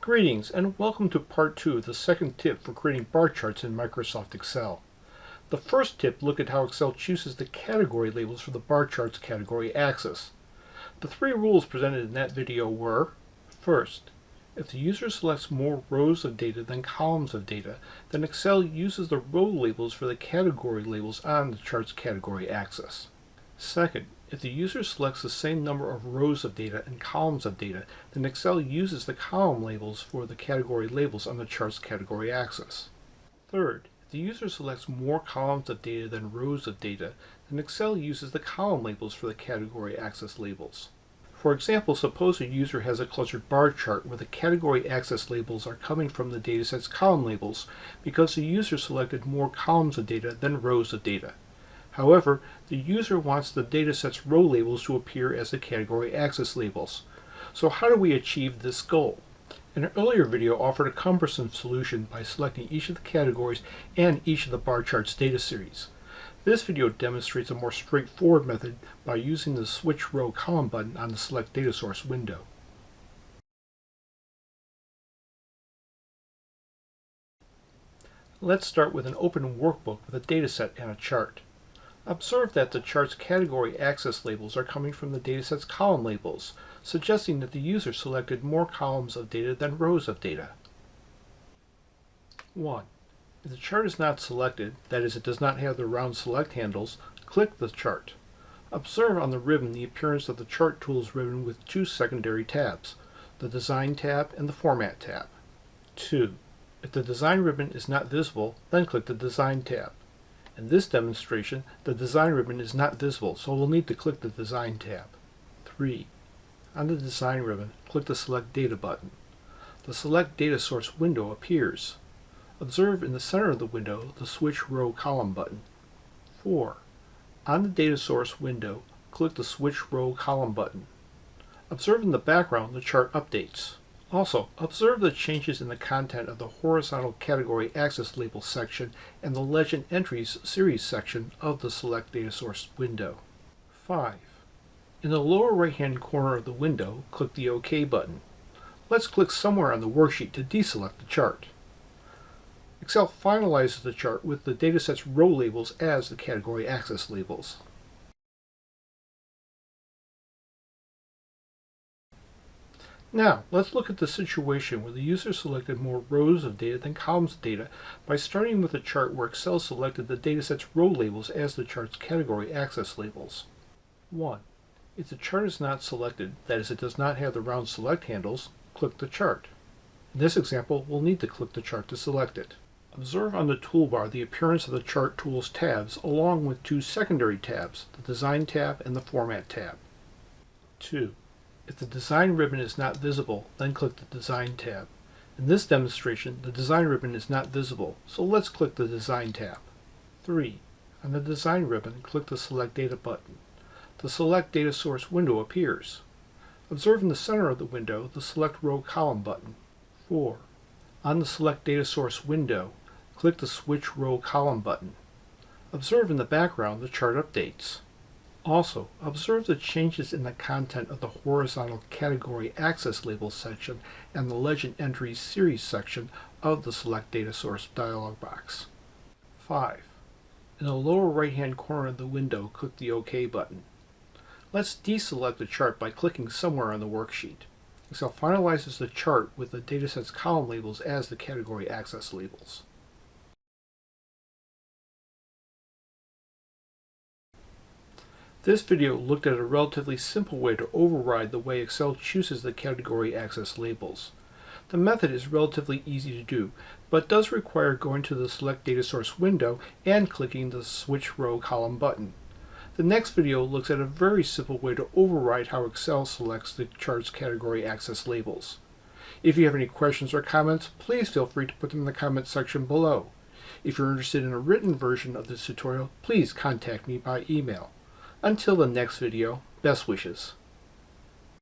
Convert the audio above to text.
Greetings and welcome to part 2 of the second tip for creating bar charts in Microsoft Excel. The first tip looked at how Excel chooses the category labels for the bar charts category axis. The 3 rules presented in that video were: first, if the user selects more rows of data than columns of data, then Excel uses the row labels for the category labels on the chart's category axis. Second, if the user selects the same number of rows of data and columns of data, then Excel uses the column labels for the category labels on the chart's category axis. Third, if the user selects more columns of data than rows of data, then Excel uses the column labels for the category axis labels. For example, suppose a user has a clustered bar chart where the category axis labels are coming from the dataset's column labels because the user selected more columns of data than rows of data. However, the user wants the dataset's row labels to appear as the category axis labels. So how do we achieve this goal? An earlier video offered a cumbersome solution by selecting each of the categories and each of the bar charts data series. This video demonstrates a more straightforward method by using the Switch Row Column button on the Select Data Source window. Let's start with an open workbook with a dataset and a chart. Observe that the chart's category axis labels are coming from the dataset's column labels, suggesting that the user selected more columns of data than rows of data. 1. If the chart is not selected, that is, it does not have the round select handles, click the chart. Observe on the ribbon the appearance of the Chart Tools ribbon with 2 secondary tabs, the Design tab and the Format tab. 2. If the Design ribbon is not visible, then click the Design tab. In this demonstration, the Design ribbon is not visible, so we'll need to click the Design tab. 3. On the Design ribbon, click the Select Data button. The Select Data Source window appears. Observe in the center of the window the Switch Row Column button. 4. On the Data Source window, click the Switch Row Column button. Observe in the background the chart updates. Also, observe the changes in the content of the horizontal category axis label section and the Legend Entries series section of the Select Data Source window. 5. In the lower right-hand corner of the window, click the OK button. Let's click somewhere on the worksheet to deselect the chart. Excel finalizes the chart with the dataset's row labels as the category axis labels. Now, let's look at the situation where the user selected more rows of data than columns of data by starting with a chart where Excel selected the dataset's row labels as the chart's category axis labels. 1. If the chart is not selected, that is, it does not have the round select handles, click the chart. In this example, we'll need to click the chart to select it. Observe on the toolbar the appearance of the Chart Tools tabs along with 2 secondary tabs, the Design tab and the Format tab. 2. If the Design ribbon is not visible, then click the Design tab. In this demonstration, the Design ribbon is not visible, so let's click the Design tab. 3. On the Design ribbon, click the Select Data button. The Select Data Source window appears. Observe in the center of the window the Select Row Column button. 4. On the Select Data Source window, click the Switch Row Column button. Observe in the background the chart updates. Also, observe the changes in the content of the horizontal category axis labels section and the Legend Entries series section of the Select Data Source dialog box. 5. In the lower right-hand corner of the window, click the OK button. Let's deselect the chart by clicking somewhere on the worksheet. Excel finalizes the chart with the dataset's column labels as the category axis labels. This video looked at a relatively simple way to override the way Excel chooses the category axis labels. The method is relatively easy to do, but does require going to the Select Data Source window and clicking the Switch Row Column button. The next video looks at a very simple way to override how Excel selects the chart's category axis labels. If you have any questions or comments, please feel free to put them in the comments section below. If you're interested in a written version of this tutorial, please contact me by email. Until the next video, best wishes.